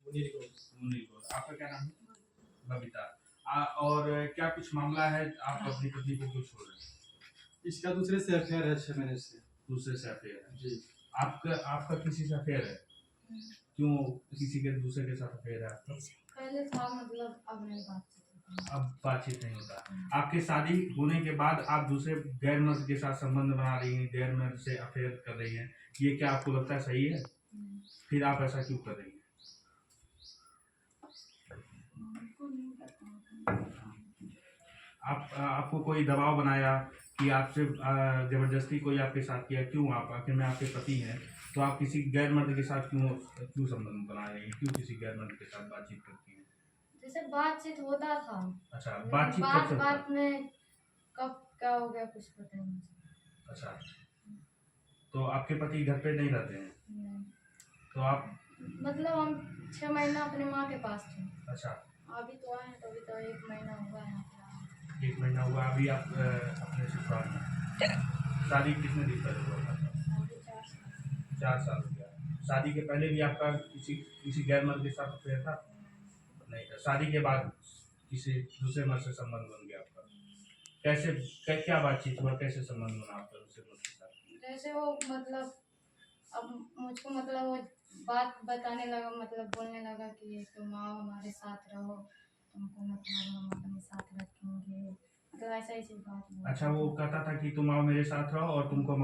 मुनीर कौर। आपका क्या नाम है? बबीता। और क्या कुछ मामला है, आप अपनी पत्नी को क्यों छोड़ रहे हैं? इसका दूसरे से अफेयर है 6 महीने से। दूसरे से अफेयर है जी। आपका किसी से अफेयर है? क्यों किसी के दूसरे के साथ अफेयर है आपका? पहले था, मतलब अब नहीं बातचीत। अब बातचीत नहीं होता। आपके शादी होने के बाद आप दूसरे गैर मर्द के साथ संबंध बना रही हैं, गैर मर्द से अफेयर कर रही हैं, ये क्या आपको लगता है सही है? फिर आप ऐसा क्यों कर रही हैं? आपको कोई दबाव बनाया कि आपसे जबरदस्ती कोई आपके साथ किया? क्यों? आप आखिर में आपके पति हैं, तो आप किसी गैर मर्द के साथ क्यों संबंध बना रही हैं? क्यों किसी गैर मर्द के साथ बातचीत करती हैं? जैसे बातचीत होता था। अच्छा, बातचीत कब से होता? बात में कब क्या हो गया कुछ पता नहीं। अच्छा, तो आपके पति घर पे नहीं रहते हैं? नहीं। तो आप मतलब हम 6 महीना अपने माँ के पास थे। अच्छा, अभी तो आए हैं, तो अभी तो 1 महीना हुआ है। 1 महीना हुआ अभी आप अपने ससुराल में। शादी कितने दिन पहले हुआ था? 4 साल हो गया। शादी के पहले भी आपका किसी गैर मर्द के साथ अफेयर था? नहीं था। शादी के बाद किसी दूसरे मर्द से संबंध बन गया आपका? क्या बातचीत हुआ, कैसे संबंध बना आपका दूसरे मर्द के साथ? जैसे वो मतलब अब मुझको मतलब वो बात बताने लगा, मतलब बोलने लगा कि तुम आओ हमारे साथ रहो, तुमको मतलब हम अपने साथ रखेंगे, मतलब ऐसी बात। अच्छा, वो कहता था कि तुम आओ मेरे साथ रहो और तुमको हम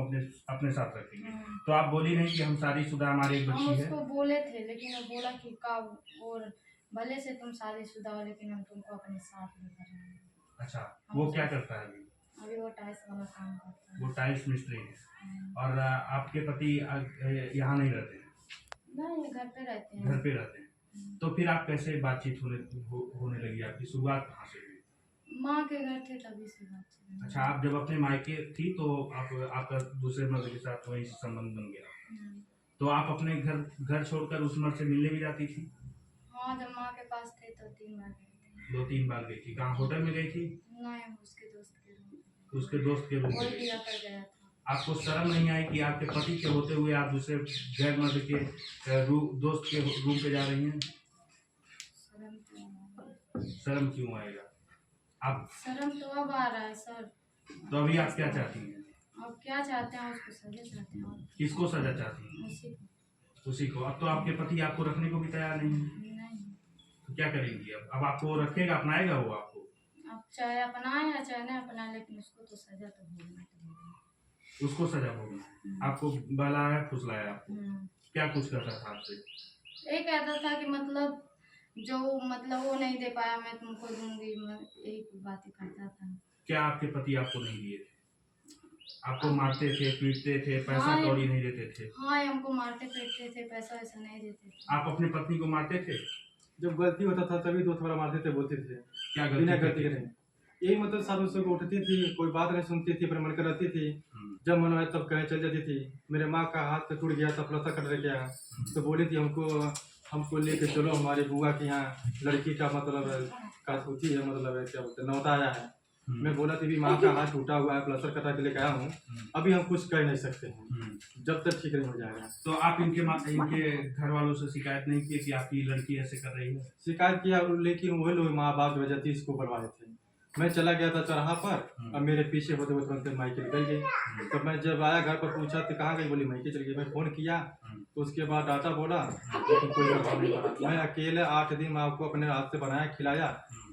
अपने साथ रखेंगे। तो आप बोली नहीं कि हम शादीशुदा, हमारी एक बच्ची है? उसको बोले थे, लेकिन वो बोला कि और भले से तुम शादीशुदा हो, लेकिन हम तुमको अपने साथ लेकर रहेंगे। अच्छा, वो क्या करता है अभी? अभी वो टाइल्स वाला काम करता है। वो टाइल्स मिस्त्री है। और आपके पति यहाँ नहीं रहते हैं? नहीं, घर पे रहते हैं। घर पे रहते हैं। तो फिर आप कैसे बातचीत होने लगी? आपकी शुरुआत कहाँ से हुई? माँ के घर थे तभी से बातचीत। अच्छा, आप जब अपने मायके थी तो आपका दूसरे मर्द के साथ वहीं से संबंध बन गया। तो आप अपने घर छोड़कर उस मर्द से मिलने भी जाती थी? हाँ, जब माँ के पास थे तो 3 बार गई थी। 2-3 बार गई थी। कहाँ, होटल में गई थी? नहीं, उसके दोस्त के रूम। उसके दोस्त के रूम में गई। गया था। आपको शर्म नहीं आई कि आपके पति के होते हुए आप दूसरे गैर मर्द के दोस्त के रूम पे जा रही हैं? शर्म क्यों आएगा? आप शर्म तो अब आ रहा है सर। तो अभी आप क्या चाहती हैं? अब क्या चाहते हैं, उसको सजा चाहते हैं। किसको सजा चाहती हैं? उसी को। अब तो आपके पति आपको रखने को भी तैयार नहीं है। नहीं। तो क्या करेंगी? अब आपको रखेगा, अपनाएगा वो आपको? अब चाहे अपनाए या चाहे नहीं अपनाए, लेकिन उसको तो सजा तो भोगना। उसको सजा भोगना। आपको बहलाया फुसलाया आपको? क्या कुछ करता था आपसे? ये कहता था कि मतलब जो मतलब वो नहीं दे पाया मैं तुमको दूंगी, मैं यही बातें करता था। क्या आपके पति आपको नहीं दिए थे? आपको मारते थे, पीटते थे, पैसा कौड़ी नहीं देते थे? हाँ, हमको मारते पीटते थे, पैसा वैसा नहीं देते थे। आप अपनी पत्नी को मारते थे? जब गलती होता था तभी 2 थोड़ा मारते थे, बोलते थे। क्या बिना गलती के नहीं। यही मतलब सालों से उठती थी, कोई बात नहीं सुनती थी, अपने मन कर रहती थी। जब मन आया तब कहीं चल जाती थी। मेरे माँ का हाथ टूट गया था, प्लास्टर कट गया, तो बोली थी हमको लेके चलो हमारी बुआ के यहाँ लड़की का मतलब काथूती है, मतलब है क्या बोलते हैं, न्योता आया है। मैं बोला थी भी माँ का हाथ टूटा हुआ है, प्लास्टर कटा के लेके आया हूँ, अभी हम कुछ कर नहीं सकते हैं जब तक ठीक नहीं हो जाएगा। तो आप इनके घर वालों से शिकायत नहीं की कि आपकी लड़की ऐसे कर रही है? शिकायत किया, लेकिन वही लोग माँ बाप की वजह से इसको करवाए थे। मैं चला गया था चौराहा पर और मेरे पीछे होते हुए तुरंत मायके निकल गई। तो मैं जब आया घर पर पूछा तो कहाँ गई, बोली मायके चली गई। मैं फ़ोन किया तो उसके बाद डाटा बोला, लेकिन कोई जवाब नहीं पड़ा। मैं अकेले 8 दिन माँ को अपने हाथ से बनाया खिलाया।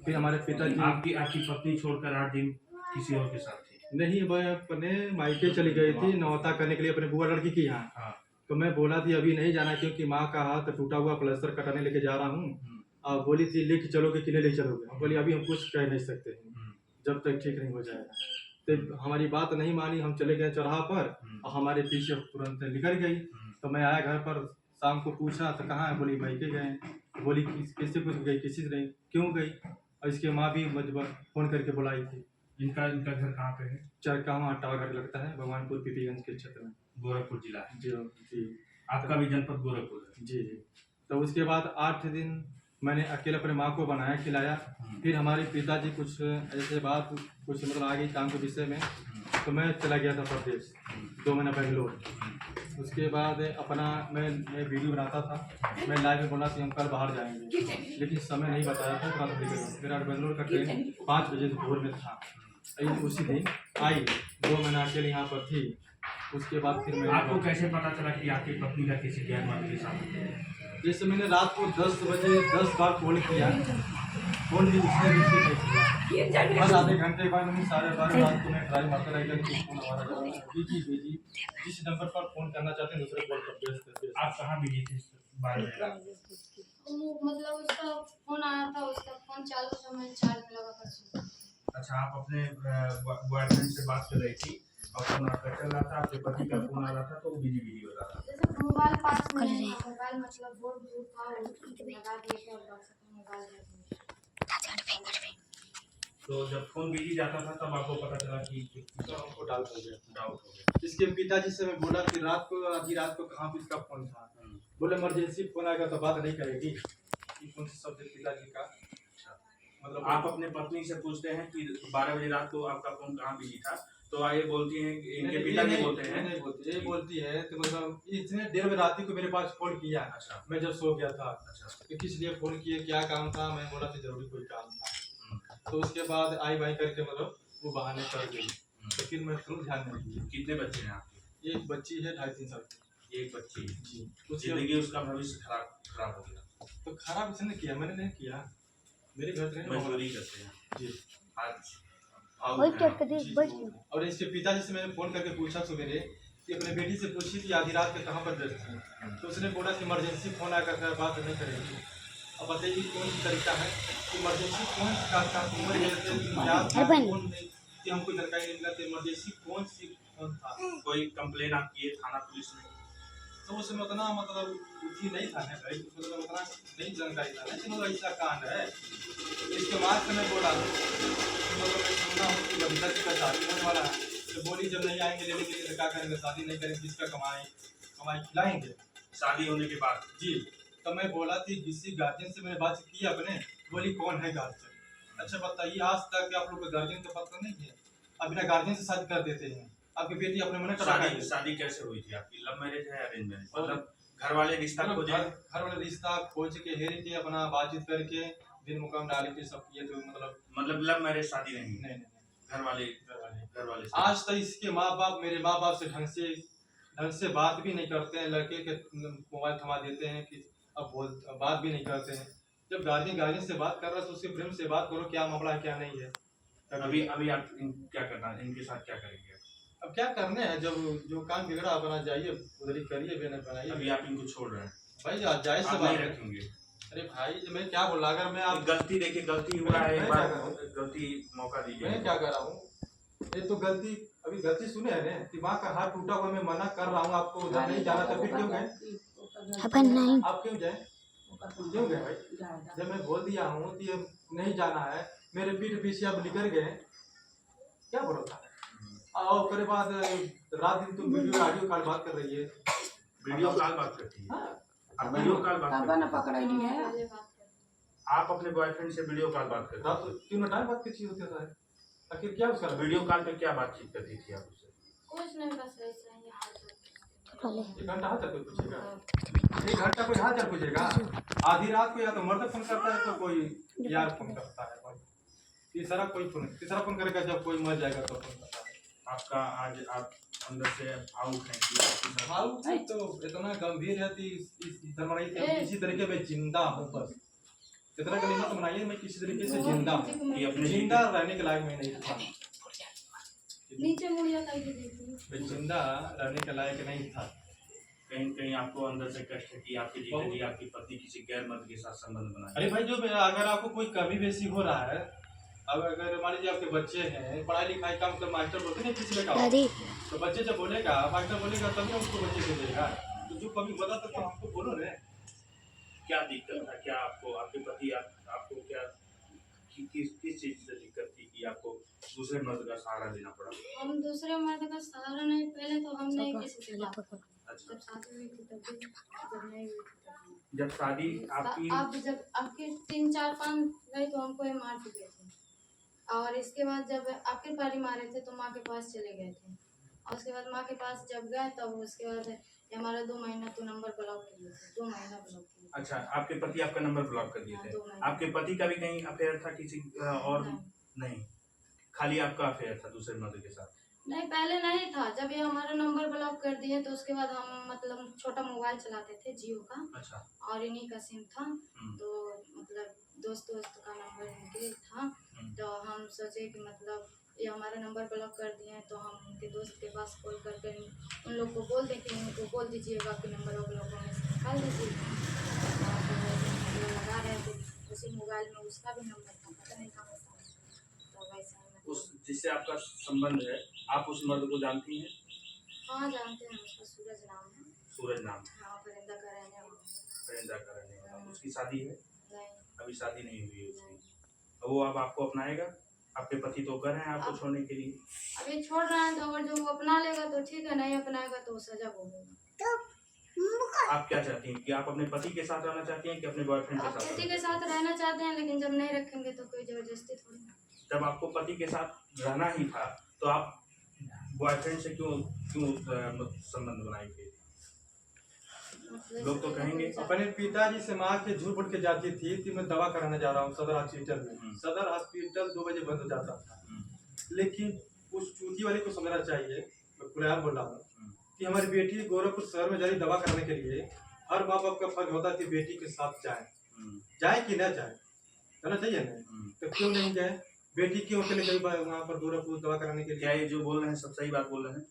फिर हमारे पिताजी आपकी पत्नी छोड़कर 8 दिन किसी और के साथ थी? नहीं, मैं अपने मायके चली गई थी न्योता करने के लिए अपने बुआ लड़की की यहाँ। तो मैं बोला थी अभी नहीं जाना क्योंकि माँ का हाथ टूटा हुआ, प्लास्टर कटाने लेके जा रहा हूँ। और बोली थी लेके चलोगे कि नहीं ले चलोगे? बोली अभी हम कुछ कह नहीं सकते हैं जब तक ठीक नहीं हो जाएगा। तो हमारी बात नहीं मानी, हम चले गए चौराहा पर और हमारे पीछे तुरंत निकल गई। तो मैं आया घर पर, शाम को पूछा तो कहाँ है, बोली मायके गए। बोली किससे पूछ गई? किसी से नहीं। क्यों गई? और इसकी माँ भी फ़ोन करके बुलाई थी। इनका घर कहाँ पे है? चरकावा टावर लगता है, भगवानपुर पीपीगंज के क्षेत्र में, गोरखपुर जिला है। जी। आपका भी जनपद गोरखपुर है? जी। तो उसके बाद 8 दिन मैंने अकेले अपने माँ को बनाया खिलाया। फिर हमारे पिताजी कुछ ऐसे बात कुछ मतलब आ गई काम के विषय में, तो मैं चला गया था प्रदेश 2 महीना बेंगलोर। उसके बाद अपना मैं वीडियो बनाता था, मैं लाइव में बोला कि हम कल बाहर जाएंगे, लेकिन समय नहीं बताया था। रात मेरा बेंगलोर का ट्रेन 5 बजे भोर में था। उसी दिन आई, 2 महीना के लिए यहाँ पर थी। उसके बाद फिर मैं आपको कैसे पता चला कि आपकी पत्नी का किसी गैर मर्द के साथ है? जैसे मैंने रात को 10 बजे 10 बार कॉल किया, फोन भी उसने रिसीव नहीं किया। बस आधे घंटे बाद मैंने 12:30 रात को मैं ट्राई मारता रहा लेकिन फोन हमारा जवाब बिजी जिस नंबर पर फोन करना चाहते हैं दूसरे कॉल कर व्यस्त। आप कहाँ बिजी थे 12 बजे रात? मतलब उसका फोन आया था, उसका फोन चालू था, मैं चार्ज में लगा कर सोई। अच्छा, आप अपने बॉयफ्रेंड से बात कर रही थी और फोन आपका चल रहा था, आपके पति का फोन आ रहा था तो वो बिजी बिजी हो रहा था। जैसे मोबाइल पास में नहीं था, मोबाइल मतलब बहुत दूर था, वो लगा दिए थे और बस मोबाइल दे दिए। तो जब फोन बिजी जाता था तब आपको पता चला कि तो हमको डाउट हो गया। गया। इसके पिताजी से मैं बोला कि रात को आधी रात को कहाँ पे इसका फोन था। बोले इमरजेंसी फोन आएगा तो बात नहीं करेगी। ये कौन सा शब्द पिताजी का? मतलब आप अपने पत्नी से पूछते हैं कि 12 बजे रात को आपका फोन कहाँ बिजी था, तो ये बोलती हैं कि इनके पिताजी बोलते हैं नहीं बोलती, ये बोलती है कि मतलब इतने देर में रात को मेरे पास फोन किया। अच्छा, मैं जब सो गया था। अच्छा, कि किस लिए फोन किए, क्या काम था? मैं बोला कि जरूरी कोई काम था। तो उसके बाद आई भाई करके मतलब वो बहाने कर गई, तो फिर मैं तुरंत ध्यान नहीं दिया। कितने बच्चे हैं आपके? एक बच्ची है 2.5-3 साल की। एक बच्ची। जी। जिंदगी उसका भविष्य खराब हो गया। तो खराब इसने किया, मैंने नहीं किया। मेरे घर से मजदूरी करते हैं जी। आज और इसके पिताजी से मैंने फोन करके पूछा सवेरे कि अपने बेटी से पूछी कि आधी रात में कहाँ पर व्यस्त थी, तो उसने बोला कि इमरजेंसी फोन आकर के बात नहीं करेगी। अब बताइए कौन सी तरीका है? इमरजेंसी फोन का फोन कि हमको जानकारी नहीं मिला, तो इमरजेंसी कौन सी फोन था? कोई कंप्लेन आप किए थाना पुलिस में? तो उसमें उतना मतलब रुचि नहीं था ना भाई, मतलब उतना नहीं जानकारी था ना कि मतलब ऐसा कांड है। इसके बाद से मैं बोला मतलब मैं सुना हूँ कि बबीता जी का शादी होने वाला है, तो बोली जब नहीं आएंगे लेने के लिए तो क्या करेंगे? शादी नहीं करेंगे, किसका कमाई खिलाएंगे शादी होने के बाद? जी। तो मैं बोला थी किसी गार्जियन से मैंने बात की अपने, बोली कौन है गार्जियन? अच्छा बताइए, आज तक आप लोग को गार्जियन का पता नहीं है? अब बिना गार्जियन से शादी कर देते हैं। आपकी बेटी अपने मन शादी शादी कैसे हुई थी आपकी? लव मैरिज है अरेंज मैरिज? मतलब घर वाले रिश्ता खोजे? घर वाले रिश्ता खोज के हेर के अपना बातचीत करके दिन मुकाम डाल के सब किए, तो मतलब लव मैरिज शादी नहीं? नहीं घर वाले आज तक इसके माँ बाप मेरे माँ बाप से ढंग से बात भी नहीं करते हैं। लड़के के मोबाइल थमा देते हैं कि अब बात भी नहीं करते हैं। जब गार्जियन से बात कर रहा है तो उसके प्रेम से बात करो, क्या मामला है क्या नहीं है। अभी आप क्या करना है, इनके साथ क्या करेंगे? अब क्या करने हैं, जब जो काम बिगड़ा अपना जाइए उधर ही करिए, बनाइए। अभी आप इनको छोड़ रहे हैं भाई, जायज से बात रखेंगे। अरे भाई मैं क्या बोला, अगर मैं आप गलती देखिए, गलती हुआ है, एक बार गलती मौका दीजिए। मैं क्या कर रहा हूँ? ये तो गलती अभी गलती सुने है ना, दिमाग का हाथ टूटा हुआ, मैं मना कर रहा हूँ आपको उधर नहीं जाना, तो फिर क्यों गए? आप क्यों गए भाई? जब मैं बोल दिया हूँ कि नहीं जाना है, मेरे पीठ पीछे आप निकल गए, क्या भरोसा है? और उसके बाद रात दिन तुम ऑडियो कॉल बात कर रही है। वीडियो कॉल बात करती है? आप वीडियो कॉल बात करती है? आप अपने बॉयफ्रेंड से वीडियो कॉल बात करते हैं? क्यों टाइम बात किसी होता है? आखिर क्या उसका वीडियो कॉल पे क्या बातचीत करती थी आप उससे? कुछ नहीं, बस ऐसा ही हाल चाल। 1 घंटा हाल चाल कोई पूछेगा? 1 घंटा कोई हाल चाल पूछेगा? आधी रात को या तो मर्द फोन करता है तो कोई यार फोन करता है, तीसरा फोन करेगा जब कोई मर जाएगा तो फोन करता है। आपका आज आप अंदर से भावुक हैं? भावुक तो इतना गंभीर है कि किसी तरीके में जिंदा हूँ, बस इतना गनीमत मनाइए, मैं किसी तरीके से जिंदा हूँ। कि अपने जिंदा रहने के लायक मैं नहीं था। नीचे मुड़िया करके देखिए, मैं जिंदा रहने के लायक नहीं था। कहीं कहीं आपको अंदर से कष्ट है कि आपके जीते जी आपकी पत्नी किसी गैर मर्द के साथ संबंध बनाए? अरे भाई, जो अगर आपको कोई कमी बेसी हो रहा है, अब अगर मान लीजिए आपके बच्चे हैं, पढ़ाई लिखाई का मतलब मास्टर बोलते नहीं किसी का, तो बच्चे जब बोलेगा मास्टर बोलेगा तभी उसको बच्चे को देगा। तो जो कभी बोला तो हमको बोलो ना, क्या दिक्कत था? क्या आपको आपके पति आपको क्या किस चीज से दिक्कत थी कि आपको दूसरे मर्द का सहारा लेना पड़ा? हम दूसरे मर्द का सहारा नहीं, पहले तो हम नहीं किसी से बात करते। जब शादी हुई थी तब भी, जब नहीं हुई थी तब। जब शादी आपकी अब जब आपके 3 4 5 गए तो हमको ये मार चुके थे, और इसके बाद जब आपके पारी मारे थे तो माँ के पास चले गए थे, और उसके बाद माँ के पास जब गए तब उसके बाद ये हमारा 2 महीना तो नंबर ब्लॉक किए थे, 2 महीना ब्लॉक किए। अच्छा, आपके पति आपका नंबर ब्लॉक कर दिए हाँ, थे। 2 महीना। आपके पति का भी कहीं अफेयर था किसी और? नहीं। नहीं, खाली आपका अफेयर था दूसरे मर्द के साथ? नहीं, पहले नहीं था। जब ये हमारा नंबर ब्लॉक कर दिए तो उसके बाद हम मतलब छोटा मोबाइल चलाते थे जियो का, अच्छा। और इन्हीं का सिम था। तो मतलब दोस्त का नंबर इनके था, तो हम सोचे कि मतलब ये हमारा नंबर ब्लॉक कर दिए हैं तो हम उनके दोस्त के पास कॉल करके उन लोग को बोल दें कि उनको बोल दीजिएगा कि नंबर ब्लॉक होने से निकाल दीजिए। और तो वैसे हम लोग लगा रहे थे, उसी मोबाइल में उसका भी नंबर था, पता नहीं कहाँ से। तो वैसे ही उस मतलब जिससे आपका संबंध है, आप उस मर्द को जानती हैं? हाँ जानते हैं, उसका सूरज नाम है। सूरज नाम? हाँ, परिंदा का रहने वाला है। परिंदा का रहने वाला। उसकी शादी है? नहीं। अभी शादी नहीं हुई है उसकी। नहीं। तो वो अब आपको अपनाएगा? आपके पति तो कर रहे हैं आपको छोड़ने के लिए। अभी छोड़ रहे हैं तो अगर जो वो अपना लेगा तो ठीक है, नहीं अपनाएगा तो सजा भोगेगा। आप क्या चाहती हैं कि आप अपने पति के साथ रहना चाहती हैं कि अपने बॉयफ्रेंड के आप साथ? पति के साथ रहना चाहते हैं, लेकिन जब नहीं रखेंगे तो कोई जबरदस्ती थोड़ी ना। जब आपको पति के साथ रहना ही था तो आप बॉयफ्रेंड से क्यों क्यों संबंध बनाए थे? मतलब लोग तो कहेंगे अपने पिताजी से माँ के झूठ बोल के जाती थी कि मैं दवा कराने जा रहा हूँ सदर हॉस्पिटल में। सदर हॉस्पिटल 2 बजे बंद हो जाता था, लेकिन उस चूती वाले को समझना चाहिए, मैं खुलेआम बोल रहा हूँ कि हमारी बेटी गोरखपुर शहर में जा रही दवा कराने के लिए। हर माँ बाप का फर्ज होता है कि बेटी के साथ जाए कि न जाए, जाना चाहिए ना। तो क्यों नहीं जाए? बेटी क्यों अकेले गई वहाँ पर गोरखपुर दवा कराने के लिए? क्या ये जो बोल रहे हैं सब सही बात बोल रहे हैं?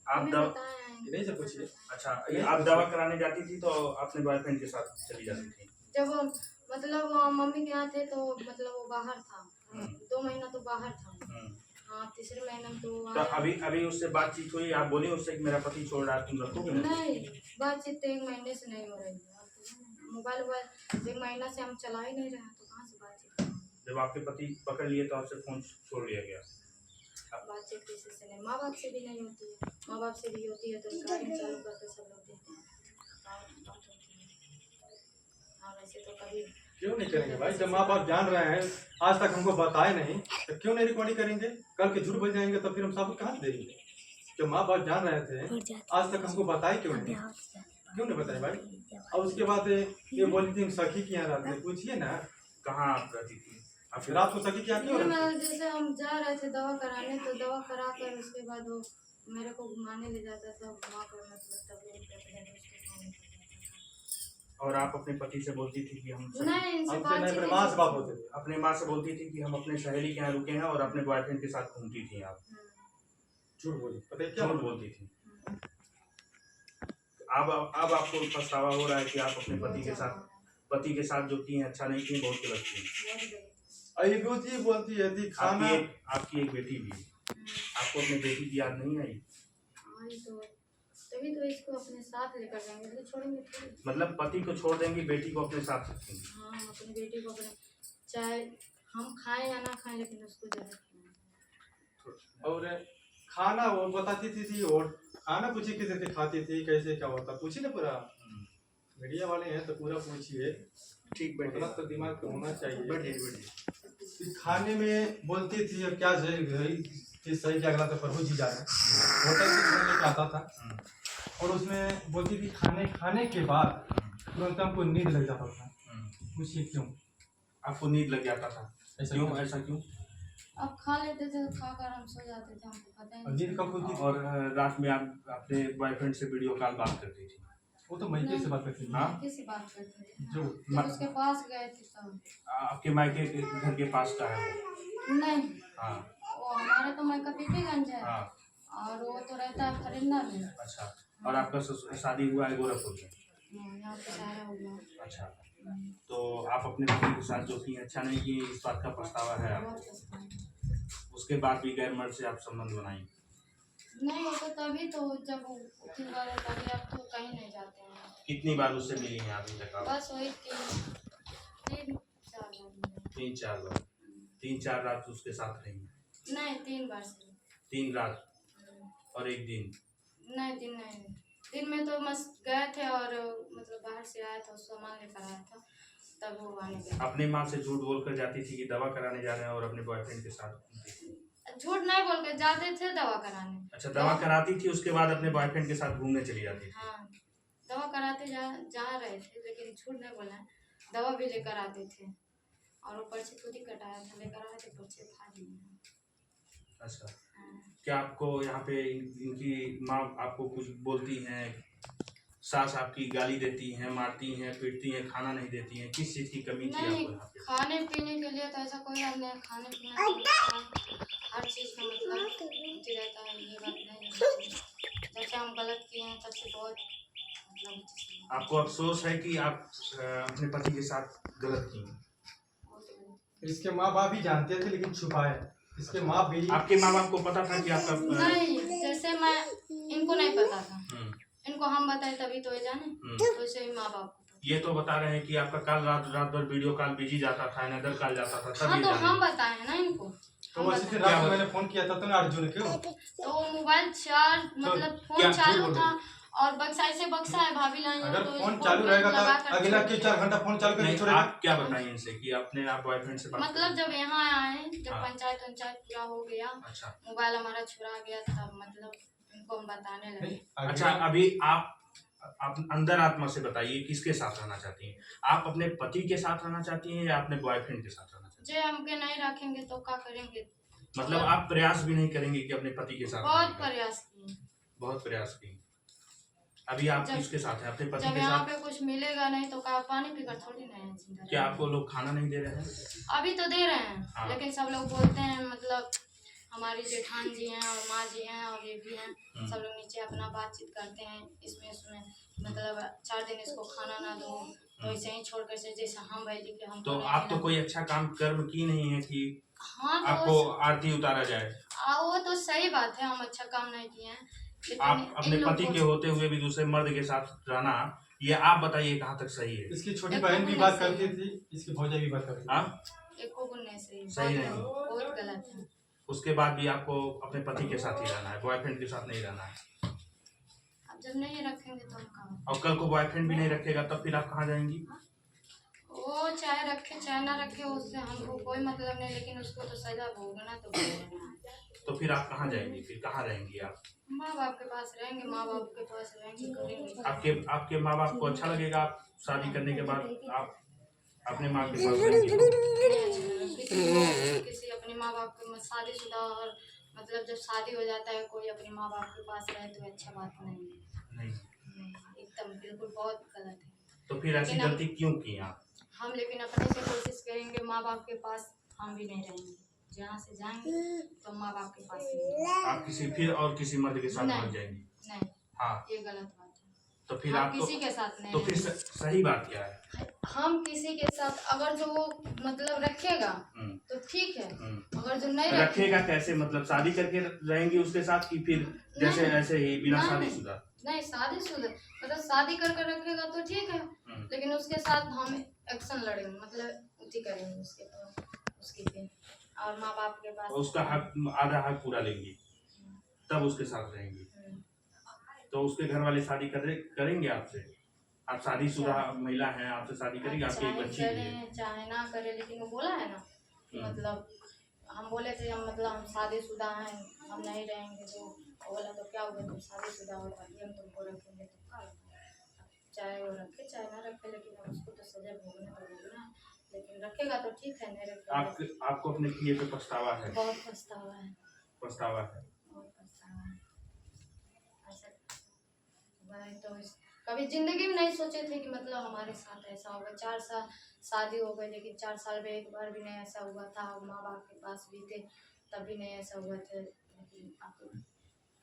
आप हमें दवा बताया है। नहीं से पूछिए। अच्छा, आप दवा कराने जाती थी तो अपने बॉयफ्रेंड के साथ चली जाती थी? जब हम मतलब मम्मी के यहाँ थे तो मतलब वो बाहर था, 2 महीना तो बाहर था। हाँ, तीसरे महीने में तो तो आया। अभी उससे बातचीत हुई? आप बोली उससे कि मेरा पति छोड़ रहा है, तुम रखोगे? नहीं, बातचीत तो 1 महीने से नहीं हो रही है। मोबाइल 1 महीना से हम चला ही नहीं रहे हैं, तो कहाँ से बातचीत करें? जब आपके पति पकड़ लिए तो आपसे फोन छोड़ लिया गया? बातचीत किसी से नहीं, माँ बाप से भी नहीं होती है। माँ बाप से भी होती है तो रिकॉर्डिंग चालू करके सब लोग देखते हैं, बात होती है। हाँ, वैसे तो कभी क्यों नहीं करेंगे भाई? जब माँ बाप जान रहे हैं, आज तक हमको बताए नहीं, तो क्यों नहीं रिकॉर्डिंग करेंगे? कल के झूठ बोल जाएंगे तो फिर हम सबूत कहाँ से देंगे? जब माँ बाप जान रहे थे, आज तक हमको बताए क्यों नहीं? क्यों नहीं बताए भाई? और उसके बाद ये बोली थी सखी की यहाँ रहते, पूछिए ना कहाँ आप रहती थी? आप रात को सखी क्या क्यों रहती? जैसे हम जा रहे थे दवा कराने, तो दवा करा कर उसके बाद वो मेरे को घुमाने ले जाता था, घुमा कर मतलब तब लोग कहते हैं उसको घुमाने ले जाता था। और आप अपने पति से बोलती थी कि हम नहीं, इनसे हमसे नहीं, बातचीत अपने माँ से बात होते थे। अपने माँ से बोलती थी कि हम अपने सहेली के यहाँ रुके हैं और अपने बॉयफ्रेंड के साथ घूमती थी आप? झूठ बोली, पता है क्या झूठ बोलती थी। अब आपको पछतावा हो रहा है कि आप अपने पति के साथ जो की अच्छा नहीं की, बहुत गलत की। अयुती बोलती है थी खाना। आपकी एक बेटी भी है, आपको अपनी बेटी की याद नहीं आई? तभी तो इसको अपने साथ लेकर जाएंगे, तो छोड़ेंगे थोड़ी। मतलब पति को छोड़ देंगी, बेटी को अपने साथ रखेंगे? हाँ, अपनी बेटी को अपने, चाहे हम खाएं या ना खाएं, लेकिन उसको जरूर खिलाएं। और खाना वो बताती थी और खाना पूछी किसी खाती थी, कैसे क्या होता पूछी ना पूरा। मीडिया वाले हैं तो पूरा पूछिए। ठीक, उतना तो दिमाग तो होना चाहिए। बैठिए। खाने में बोलती थी और क्या चीज सही क्या गलत है प्रभु जी जाने। होटल से खाना लेके आता था और उसमें बोलती थी खाने के बाद तुरंत हमको नींद लग जाता था। पूछिए क्यों? आपको नींद लग जाता था? ऐसा क्यों? अब खा लेते थे, खाकर हम सो जाते थे, हमको पता ही नहीं। नींद कब खुलती थी? और रात में आप अपने बॉयफ्रेंड से वीडियो कॉल बात करती थी? वो तो मायके से बात करती थी। हाँ, किसी बात करते थे जो जब उसके पास गए थे तब। आपके मायके के घर के पास का है वो? नहीं, हाँ। वो हमारा तो मायका पीपीगंज है। हाँ। और वो तो रहता है फरिंदा में। अच्छा, और आपका शादी हुआ है गोरखपुर में? यहाँ पे सारा हो गया। अच्छा, तो आप अपने पति के साथ जो की अच्छा नहीं की, इस बात का पछतावा है आपको? उसके बाद भी गैर मर्द से आप संबंध बनाई? नहीं, वो तो तभी तो जब वो उठी बार है, तभी अब तो कहीं नहीं जाते हैं। कितनी बार उससे मिली हैं अभी तक आप? बस वही 3-4 बार। 3-4 बार? 3-4 रात उसके साथ रही? नहीं, 3 बार से। 3 रात और 1 दिन? नहीं, दिन नहीं, दिन में तो मस्त गए थे और मतलब बाहर से आया था, सामान लेकर आया था, तब वो आने गया। अपनी माँ से झूठ बोल कर जाती थी कि दवा कराने जा रहे हैं और अपने बॉयफ्रेंड के साथ घूमती थी? झूठ नहीं बोल के जाते थे दवा कराने। अच्छा, दवा कराती थी, उसके बाद अपने बॉयफ्रेंड के साथ घूमने चली जाती थी। हाँ, दवा कराते जा रहे थे, लेकिन झूठ नहीं बोला है, दवा भी लेकर आते थे और वो पर्ची खुद ही कटाया था, लेकर आए थे, पर्ची फाड़ लिए। अच्छा, हाँ। क्या आपको यहाँ पे इनकी माँ आपको कुछ बोलती हैं? सास आपकी गाली देती हैं, मारती हैं, पीटती हैं, खाना नहीं देती हैं? किस चीज़ की कमी थी नहीं, आपको यहाँ पे? खाने पीने के लिए तो ऐसा कोई बात नहीं है, खाने पीने का मतलब हर चीज़ का मतलब होती रहता है, ये बात नहीं है। जब से हम गलत किए हैं तब से बहुत मतलब आपको अफसोस है कि आप अपने पति के साथ गलत की? इसके माँ बाप भी जानते थे लेकिन छुपाए। इसके माँ भी आपके माँ बाप को पता था कि आपका नहीं, जैसे मैं इनको नहीं पता था, इनको हम बताए तभी तो ये जाने, तो वैसे ही माँ बाप को। ये तो बता रहे हैं कि आपका कल रात भर वीडियो कॉल बिजी जाता था, अनदर कॉल जाता था, तब हाँ, ये तो जाने। हम बताए हैं ना इनको। तो वैसे फिर रात को मैंने फोन किया था तो ना अर्जुन क्यों? तो मोबाइल चार्ज मतलब फोन चालू था और बक्सा ऐसे बक्सा है भाभी लाई हो, अगर तो फोन इसको चालू रहेगा लगा तो कर अगला छोड़ के दिया। 4 घंटा फोन चालू करके नहीं, छोड़ेगा। आप क्या बताइए इनसे कि अपने आप बॉयफ्रेंड से बात मतलब जब यहाँ आए, जब हाँ। पंचायत पूरा हो गया, अच्छा, मोबाइल हमारा छुड़ा गया, तब मतलब इनको हम बताने लगे। नहीं, अच्छा, अभी आप अंदर आत्मा से बताइए किसके साथ रहना चाहती हैं? आप अपने पति के साथ रहना चाहती हैं या अपने बॉयफ्रेंड के साथ रहना चाहती जे हमके नहीं रखेंगे तो क्या करेंगे? हैं? मतलब आप प्रयास भी नहीं करेंगे कि अपने पति के साथ बहुत रहने का? प्रयास किए, बहुत प्रयास किए। अभी आप जब- किसके साथ हैं? अपने पति जब के यहाँ साथ? पे कुछ मिलेगा नहीं तो क्या पानी पीकर थोड़ी नहीं है जिंदा क्या रहेंगे। आपको लोग खाना नहीं दे रहे हैं? अभी तो दे रहे हैं, हाँ। लेकिन सब लोग बोलते हैं मतलब हमारी जेठान जी हैं और माँ जी हैं और ये भी हैं, सब लोग नीचे अपना बातचीत करते हैं, इसमें मतलब 4 दिन इसको खाना ना दो तो ऐसे ही छोड़ कर से जैसे हम बैठी के हम तो आप तो कोई अच्छा काम कर्म की नहीं है कि हाँ, तो आपको आरती उतारा जाए। वो तो सही बात है, हम अच्छा काम नहीं किए हैं, लेकिन आप अपने इन लोग पति को- के होते हुए भी दूसरे मर्द के साथ रहना, ये आप बताइए कहाँ तक सही है? इसकी छोटी एक बहन भी तो बात नहीं करती थी, इसकी भौजाई भी बात करती थी। हाँ, एको गुण नहीं सही, सही नहीं। बहुत गलत है। उसके बाद भी आपको अपने पति के साथ ही रहना है, बॉयफ्रेंड के साथ नहीं रहना है। अब जब नहीं रखेंगे तो हम कहाँ? और कल को बॉयफ्रेंड भी नहीं रखेगा तब फिर आप कहाँ जाएंगी? वो चाहे रखे चाहे ना रखे, उससे हमको कोई मतलब नहीं, लेकिन उसको तो सजा भोगना तो भोगना है। तो फिर आप कहाँ जाएंगी? फिर कहाँ रहेंगी आप? माँ बाप के पास रहेंगे, माँ बाप के पास रहेंगे, करेंगे। आपके माँ बाप को अच्छा लगेगा आप शादी करने के बाद आप अपने माँ के पास रहेंगी? किसी अपने माँ बाप के शादीशुदा और मतलब जब शादी हो जाता है कोई अपने माँ बाप के पास रहे तो अच्छा बात नहीं है। नहीं। एकदम बिल्कुल बहुत गलत है। तो फिर ऐसी लेकिन गलती क्यों की आप? हम लेकिन अपने से कोशिश करेंगे, माँ बाप के पास हम भी नहीं रहेंगे, जहाँ से जाएंगे तो माँ बाप के पास ही रहेंगे। आप किसी मर्द के साथ भाग जाएंगी? नहीं, हाँ, ये गलत बात है। तो फिर हम आप किसी के साथ नहीं तो फिर रहेंगे। सही बात क्या है? हम किसी के साथ अगर जो वो मतलब रखेगा तो ठीक है, अगर जो नहीं रखेगा कैसे? मतलब शादी करके रहेंगी उसके साथ कि फिर जैसे नहीं। ऐसे ही बिना नहीं। शादीशुदा? नहीं, शादीशुदा मतलब शादी कर कर रखेगा तो ठीक है, लेकिन उसके साथ हम एक्शन लड़ेंगे, मतलब उठी करेंगे उसके पे और माँ बाप के पास उसका हक आधा हक पूरा लेंगी तब उसके साथ रहेंगी। तो उसके घर वाले शादी करेंगे आपसे? आप शादीशुदा महिला हैं, आपसे शादी करेंगे? आपकी एक बच्ची भी है। करें चाहे ना करे, लेकिन वो बोला है ना कि मतलब हम बोले थे हम मतलब हम शादीशुदा हैं, हम नहीं रहेंगे, तो बोला तो क्या हुआ, तुम शादीशुदा हो अभी हम तुमको रखेंगे तो क्या होगा? चाहे वो रखे चाहे ना रखे, लेकिन उसको तो सजा भोगना तो भोगना, लेकिन रखेगा तो ठीक है, नहीं रखेगा आपको अपने किए पे पछतावा है? बहुत पछतावा है, पछतावा है। बहुत पछतावा है। ऐसा वही तो कभी जिंदगी में नहीं सोचे थे कि मतलब हमारे साथ ऐसा होगा। 4 साल शादी हो गई, लेकिन 4 साल में एक बार भी नहीं ऐसा हुआ था, और माँ बाप के पास भी थे तब भी नहीं ऐसा हुआ था। लेकिन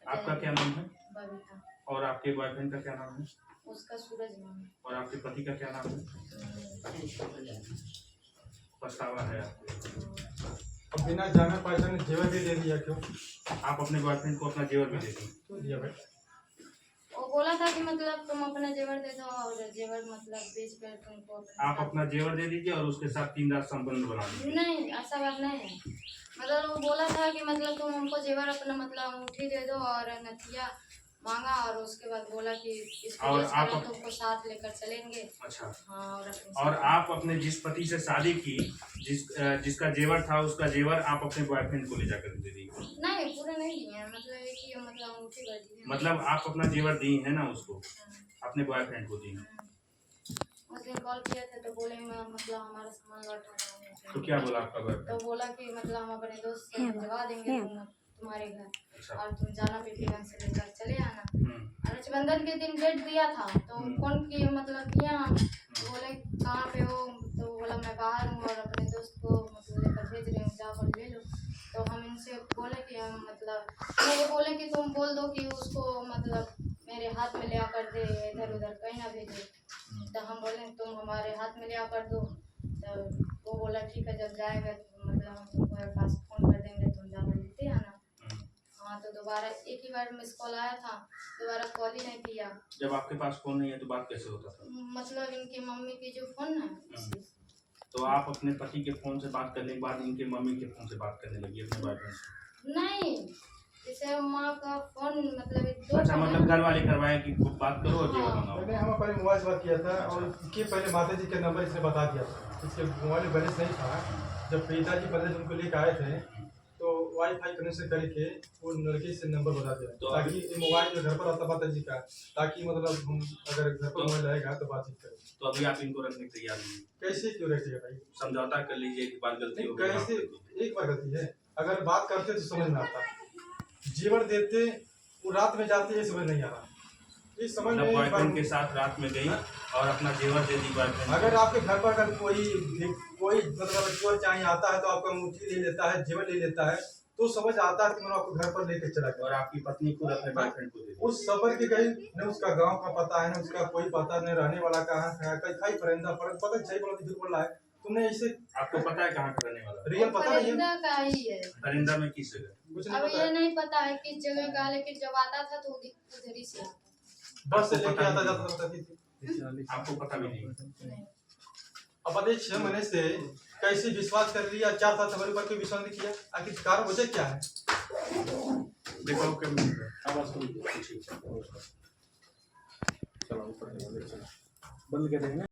आपका क्या नाम है? बबीता। और आपके बॉयफ्रेंड का क्या नाम है? उसका सूरज नाम है। और आपके पति का क्या नाम है? पछतावा है आपको? अब बिना जाने पहचाने जेवर भी दे दिया क्यों? आप अपने बॉयफ्रेंड को अपना जेवर भी दे दी? क्यों दिया भाई? वो बोला था कि मतलब तुम अपना जेवर दे दो और जेवर मतलब बेच कर तुमको आप अपना जेवर दे दीजिए और उसके साथ 3 रात संबंध बना दीजिए। नहीं, ऐसा बात नहीं है। मतलब वो बोला था कि मतलब तुम हमको जेवर अपना मतलब अंगूठी दे दो और नथिया मांगा और उसके बाद बोला कि इसको और इस आप तरह तुमको साथ लेकर चलेंगे। अच्छा, हाँ और अपने और साथ- आप अपने जिस पति से शादी की, जिसका जेवर था, उसका जेवर आप अपने बॉयफ्रेंड को ले जाकर दे दी? नहीं पूरा नहीं दिए हैं, मतलब एक ही मतलब अंगूठी कर दी है। मतलब आप अपना जेवर दी है ना उसको, अपने बॉयफ्रेंड को दी? उस दिन कॉल किया था तो बोले मैं मतलब हमारा सामान लौटा रहा हूँ। तो क्या बोला आपका तो बॉयफ्रेंड? बोला कि मतलब हम अपने दोस्त से भिजवा देंगे तुम्हारे घर, अच्छा। और तुम जाना पीपीगंज से लेकर चले आना। हम्म। रक्षाबंधन के दिन डेट दिया था तो फोन किए मतलब किया हम, तो बोले कहाँ पे हो, तो बोला मैं बाहर हूँ और अपने दोस्त को मतलब लेकर भेज रही हूँ, जाकर ले लो। तो हम इनसे बोले कि हम मतलब वो बोले कि तुम बोल दो कि उसको मतलब मेरे हाथ में ले आकर दे, इधर उधर कहीं ना भेजे। तो हम बोले तुम हमारे हाथ में ले आकर दो। तो वो बोला ठीक है, जब जाएगा तो मतलब हम तुम्हारे पास फ़ोन कर देंगे, तुम जाकर लेते आना। हाँ तो दोबारा एक ही बार मिस कॉल आया था, दोबारा कॉल ही नहीं किया। जब आपके पास फोन नहीं है तो बात कैसे होता था? मतलब इनकी मम्मी की जो फ़ोन है उसी से। तो आप अपने पति के फोन से बात करने के बाद इनके मम्मी के फोन से बात करने लगी अपने बॉयफ्रेंड से? नहीं, जैसे माँ का फ़ोन मतलब दो अच्छा, फोन है। मतलब घर वाले करवाए कि बात करो और जेवर हाँ। मंगाओ? मैंने हम पहले मोबाइल से बात किया था और इसके पहले माता जी का नंबर इसने बता दिया था, इसके मोबाइल में बैलेंस नहीं था। जब पिताजी बैलेंस उनको लेकर आए थे तो वाईफाई कनेक्शन करके वो लड़के से नंबर बता दिया तो ताकि ये मोबाइल जो घर पर रहता माता जी का, ताकि मतलब हम अगर घर पर मोबाइल रहेगा तो बातचीत करें। तो अभी आप इनको रखने के तैयार नहीं? कैसे क्यों रहती है भाई? समझौता कर लीजिए, एक बार गलती हो गई, माफ कैसे कर दीजिए। एक बार गलती है, अगर बात करते तो समझ में आता, जेवर देते वो रात में जाते ये समझ नहीं आ रहा, ये समझ मतलब में बॉयफ्रेंड के साथ रात में गई और अपना जेवर दे दी बॉयफ्रेंड। अगर आपके घर पर अगर कोई मतलब जेवर चाहिए आता है तो आपका अंगूठी ले लेता है, जेवर ले लेता है, तो समझ आता है कि मैंने आपको घर पर लेकर चला गया। और आपकी पत्नी खुद अपने बॉयफ्रेंड को दे दी। उस सफर की गई, न उसका गांव का पता है, न उसका कोई पता, न रहने वाला कहाँ है, कहीं परिंदा पता सही बोला झूठ बोल रहा है तुमने, ऐसे आपको पता है कहाँ का रहने वाला? रियल पता नहीं है, परिंदा का ही है। परिंदा में किस जगह? कुछ अब नहीं पता ये है। नहीं पता है किस जगह का, लेकिन जब आता था तो उधर ही से आता बस से आपको लेके पता आता नहीं जाता बताती थी। आपको पता भी नहीं? नहीं। अब बताइए 6 महीने से कैसे विश्वास कर लिया, 4 साल से हमारे ऊपर कोई विश्वास नहीं किया, आखिर कारण वजह क्या है? देखो क्या मिल रहा है, आवाज कम कीजिए। चलो ऊपर बंद कर देंगे।